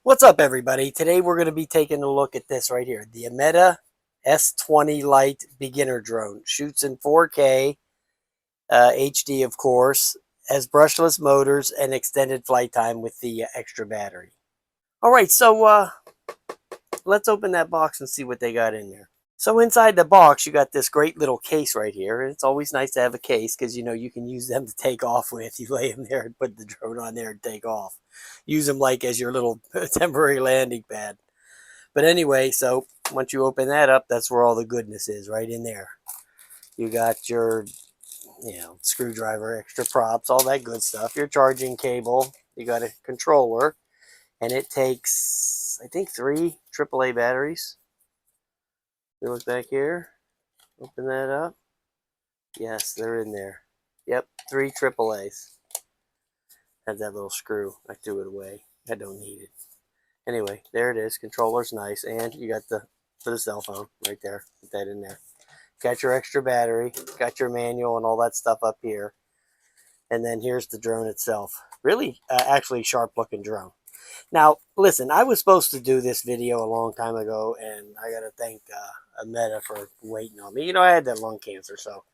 What's up, everybody? Today we're going to be taking a look at this right here. The Ameta S20 Lite beginner drone. Shoots in 4K, HD of course, has brushless motors and extended flight time with the extra battery. Alright, so let's open that box and see what they got in there. So inside the box, you got this great little case right here. It's always nice to have a case because, you can use them to take off with. You lay them there and put the drone on there and take off. Use them like as your little temporary landing pad. But anyway, so once you open that up, that's where all the goodness is, right in there. You got your, screwdriver, extra props, all that good stuff. Your charging cable. You got a controller. And it takes, I think, 3 AAA batteries. You look back here, open that up. Yes, they're in there. Yep, 3 AAAs. Had that little screw. I threw it away. I don't need it. Anyway, there it is. Controller's nice. And you got for the cell phone right there. Put that in there. Got your extra battery. Got your manual and all that stuff up here. And then here's the drone itself. Really, actually sharp looking drone. Now, listen, I was supposed to do this video a long time ago, and I got to thank Ameta for waiting on me. I had that lung cancer, so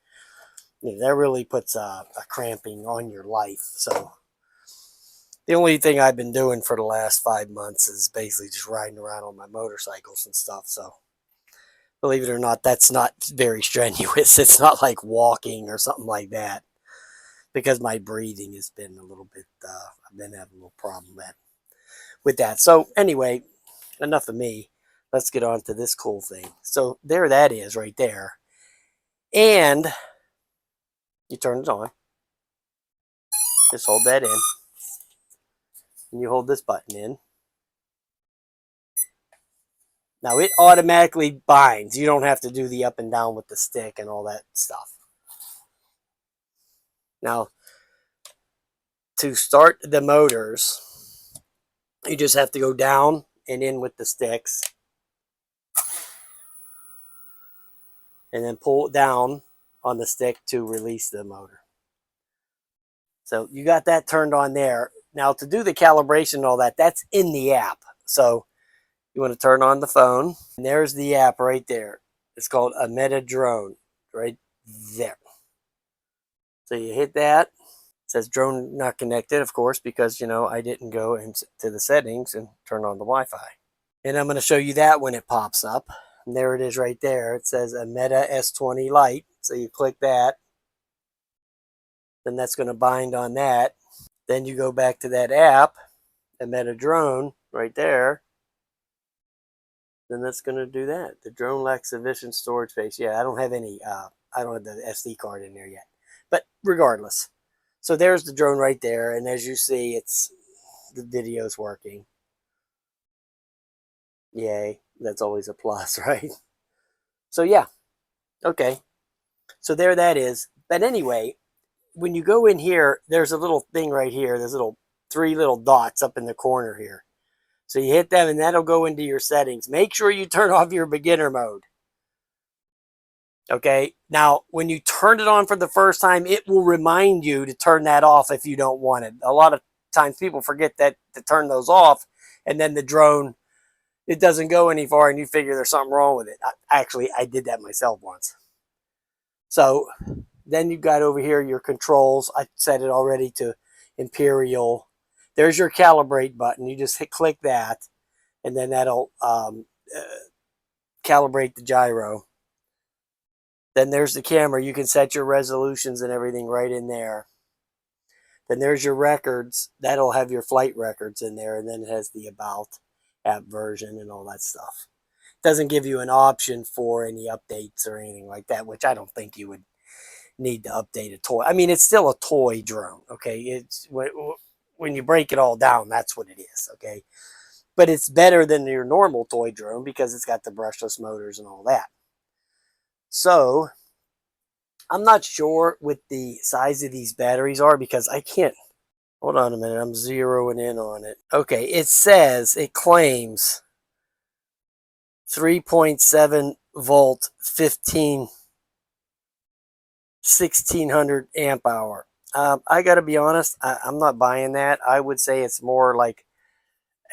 that really puts a cramping on your life. So the only thing I've been doing for the last 5 months is basically just riding around on my motorcycles and stuff. So believe it or not, that's not very strenuous. It's not like walking or something like that, because my breathing has been a little bit, I've been having a little problem with that. So anyway, enough of me. Let's get on to this cool thing. So there that is right there. And you turn it on. Just hold that in. And you hold this button in. Now it automatically binds. You don't have to do the up and down with the stick and all that stuff. Now, to start the motors, you just have to go down and in with the sticks. And then pull it down on the stick to release the motor. So you got that turned on there. Now to do the calibration and all that, that's in the app. So you want to turn on the phone. And there's the app right there. It's called Ameta Drone, right there. So you hit that. It says drone not connected, of course, because, I didn't go into the settings and turn on the Wi-Fi. And I'm going to show you that when it pops up. And there it is right there. It says Ameta S20 Lite. So you click that. Then that's going to bind on that. Then you go back to that app, Ameta Drone, right there. Then that's going to do that. The drone lacks sufficient storage space. Yeah, I don't have any, I don't have the SD card in there yet. But regardless. So there's the drone right there. And as you see, the video's working. Yay. That's always a plus, right? So yeah. Okay. So there that is. But anyway, when you go in here, there's a little thing right here. There's 3 little dots up in the corner here. So you hit them and that'll go into your settings. Make sure you turn off your beginner mode. Okay. Now, when you turn it on for the first time, it will remind you to turn that off if you don't want it. A lot of times people forget to turn those off, and then the drone, it doesn't go any far and you figure there's something wrong with it. Actually, I did that myself once. So then you've got over here your controls. I set it already to Imperial. There's your calibrate button. You just click that, and then that'll calibrate the gyro. Then there's the camera. You can set your resolutions and everything right in there. Then there's your records. That'll have your flight records in there, and then it has the About app version and all that stuff. It doesn't give you an option for any updates or anything like that, which I don't think you would need to update a toy. I mean, it's still a toy drone, okay? It's when you break it all down, that's what it is, okay? But it's better than your normal toy drone because it's got the brushless motors and all that. So I'm not sure what the size of these batteries are because I can't. Hold on a minute. I'm zeroing in on it. Okay, it claims 3.7 volt, 1600 amp hour. I got to be honest, I'm not buying that. I would say it's more like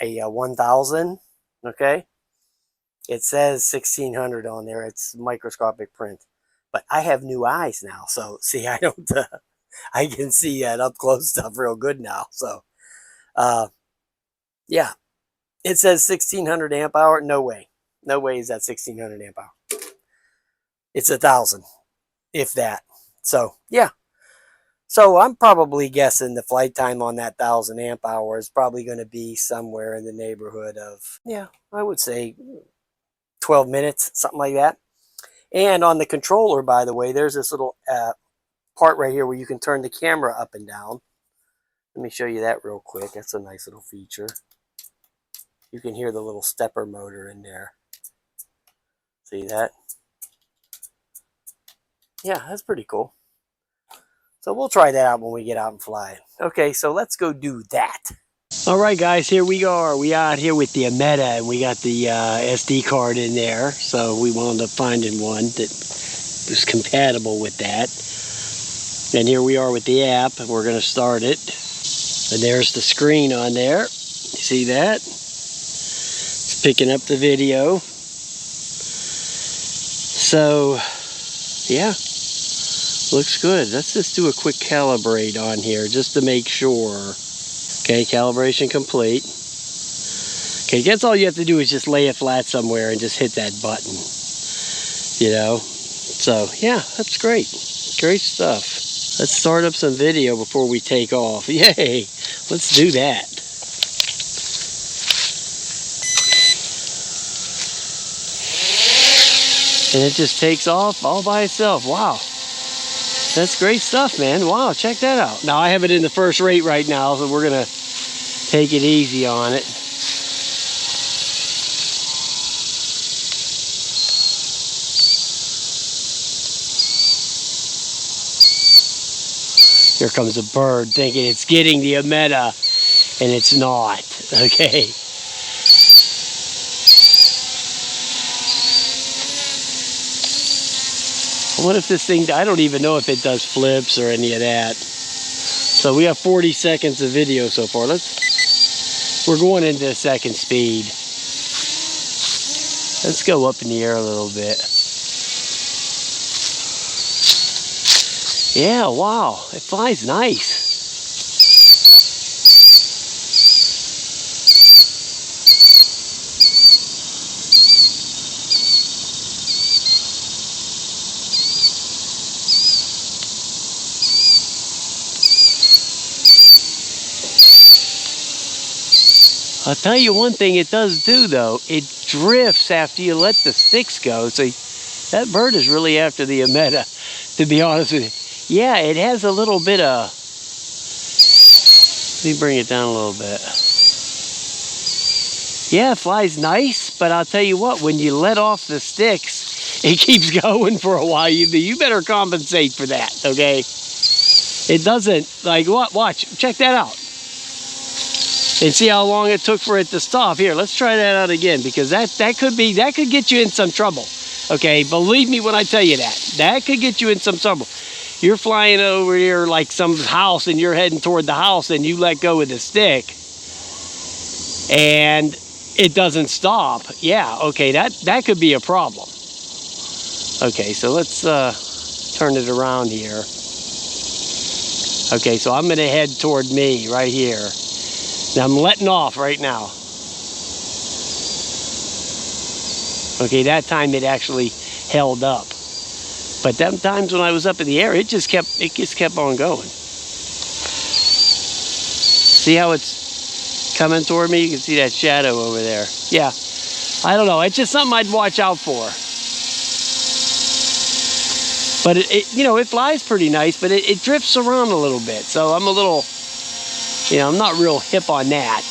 a 1000. Okay. It says 1600 on there. It's microscopic print. But I have new eyes now. So see, I don't, I can see that up close stuff real good now. So, yeah, it says 1600 amp hour. No way. No way is that 1600 amp hour. It's 1000, if that. So, yeah. So I'm probably guessing the flight time on that 1000 amp hour is probably going to be somewhere in the neighborhood of, yeah, I would say 12 minutes, something like that. And on the controller, by the way, there's this little part right here where you can turn the camera up and down. Let me show you that real quick. That's a nice little feature. You can hear the little stepper motor in there. See that? Yeah, that's pretty cool. So we'll try that out when we get out and fly. Okay, so let's go do that. All right, guys, here we are. We out here with the Ameta, and we got the SD card in there. So we wound up finding one that was compatible with that. And here we are with the app, and we're going to start it. And there's the screen on there. You see that? It's picking up the video. So, yeah. Looks good. Let's just do a quick calibrate on here just to make sure. Okay, calibration complete. Okay, that's all you have to do is just lay it flat somewhere and just hit that button. You know? So, yeah, that's great. Great stuff. Let's start up some video before we take off. Yay! Let's do that. And it just takes off all by itself. Wow. That's great stuff, man. Wow, check that out. Now, I have it in the first rate right now, so we're going to take it easy on it. Here comes a bird thinking it's getting the Ameta, and it's not. Okay. What if this thing, I don't even know if it does flips or any of that. So we have 40 seconds of video so far. We're going into second speed. Let's go up in the air a little bit. Yeah, wow, it flies nice. I'll tell you one thing it does do, though. It drifts after you let the sticks go. So that bird is really after the Ameta, to be honest with you. Yeah, it has a little bit of... Let me bring it down a little bit. Yeah, it flies nice, but I'll tell you what, when you let off the sticks, it keeps going for a while. You better compensate for that, okay? It doesn't, like, watch, check that out. And see how long it took for it to stop. Here, let's try that out again, because that could get you in some trouble. Okay, believe me when I tell you that. That could get you in some trouble. You're flying over here like some house and you're heading toward the house and you let go of the stick and it doesn't stop. Yeah, okay, that could be a problem. Okay, so let's turn it around here. Okay, so I'm going to head toward me right here. Now I'm letting off right now. Okay, that time it actually held up. But them times when I was up in the air, it just kept on going. See how it's coming toward me? You can see that shadow over there. Yeah, I don't know. It's just something I'd watch out for. But it flies pretty nice, but it drifts around a little bit. So I'm a little, I'm not real hip on that.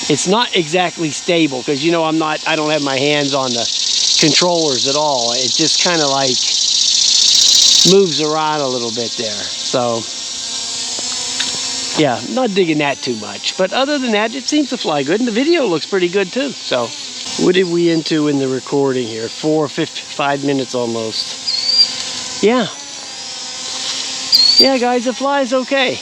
It's not exactly stable because, I don't have my hands on the controllers at all. It just kind of like moves around a little bit there. So, yeah, not digging that too much. But other than that, it seems to fly good. And the video looks pretty good too. So, what did we into in the recording here? 5 minutes almost. Yeah. Yeah, guys, it flies okay.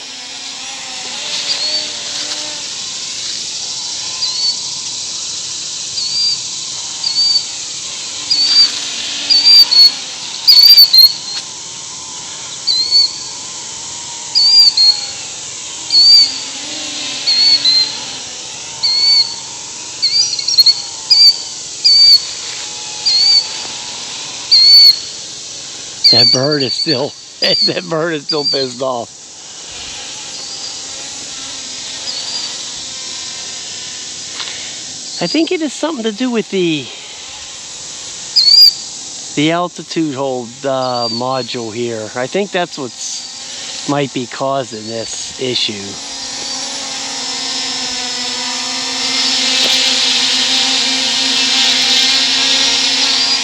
That bird is still pissed off. I think it has something to do with the altitude hold module here. I think that's what's might be causing this issue.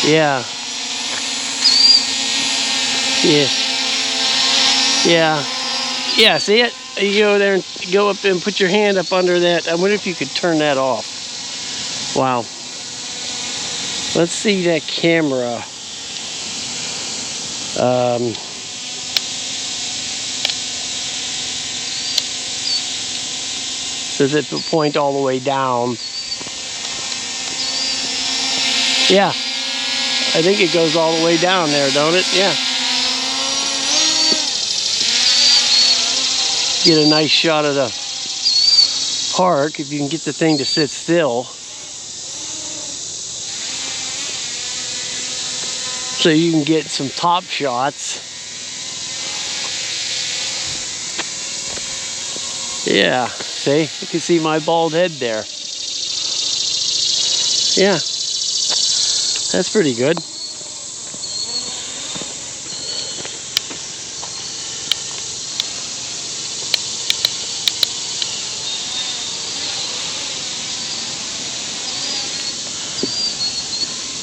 Yeah. Yeah, see it? You go there and go up and put your hand up under that. I wonder if you could turn that off. Wow. Let's see that camera. Does it point all the way down? Yeah. I think it goes all the way down there, don't it? Yeah. Get a nice shot of the park if you can get the thing to sit still. So you can get some top shots. Yeah, see? You can see my bald head there. Yeah, that's pretty good.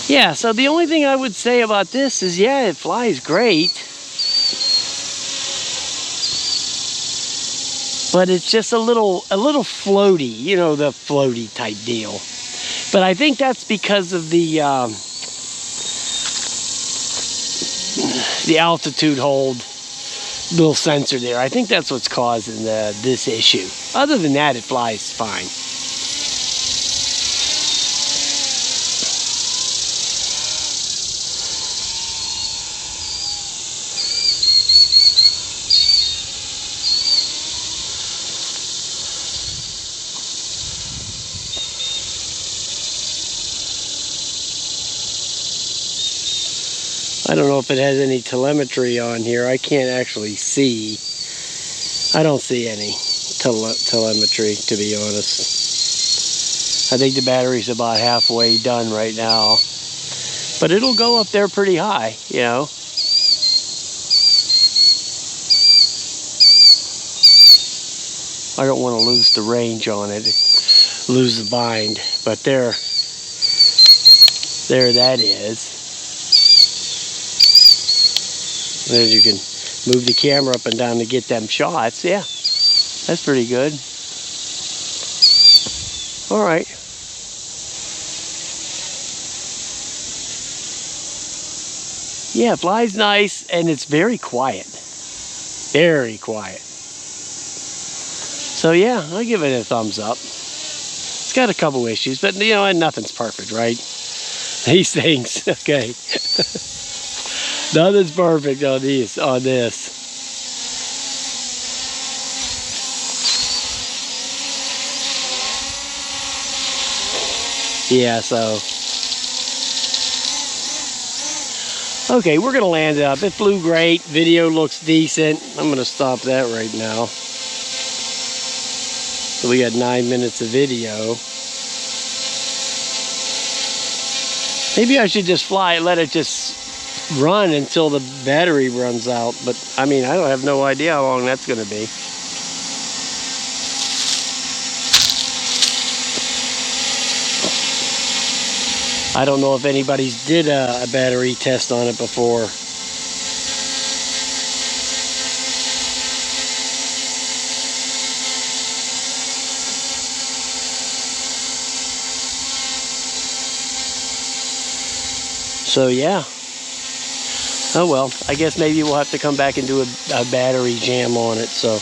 Yeah, so the only thing I would say about this is, yeah, it flies great, but it's just a little floaty, you know, the floaty type deal. But I think that's because of the altitude hold little sensor there. I think that's what's causing this issue. Other than that, it flies fine. I don't know if it has any telemetry on here. I can't actually see. I don't see any telemetry, to be honest. I think the battery's about halfway done right now. But it'll go up there pretty high, you know. I don't want to lose the range on it, lose the bind. But there that is. As you can move the camera up and down to get them shots. Yeah, that's pretty good. All right. Yeah, it flies nice and it's very quiet. Very quiet. So yeah, I'll give it a thumbs up. It's got a couple issues, but you know, nothing's perfect, right? These things, okay. Nothing's perfect on this. Yeah, so. Okay, we're gonna land it up. It flew great. Video looks decent. I'm gonna stop that right now. So we got 9 minutes of video. Maybe I should just let it just run until the battery runs out, but I mean, I don't have no idea how long that's going to be. I don't know if anybody's did a battery test on it before. So yeah. Oh well, I guess maybe we'll have to come back and do a battery jam on it. So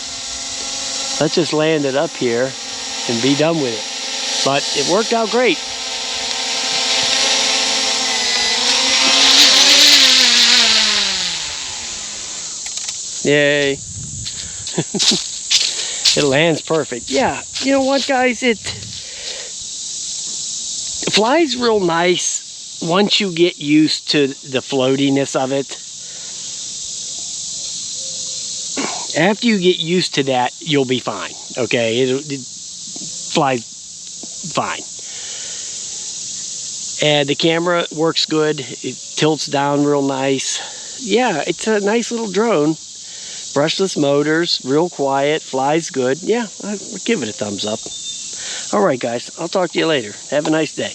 let's just land it up here and be done with it. But it worked out great. Yay. It lands perfect. Yeah, you know what, guys? It flies real nice once you get used to the floatiness of it. After you get used to that, you'll be fine. Okay, it flies fine. And the camera works good. It tilts down real nice. Yeah, it's a nice little drone. Brushless motors, real quiet, flies good. Yeah, I'll give it a thumbs up. All right, guys, I'll talk to you later. Have a nice day.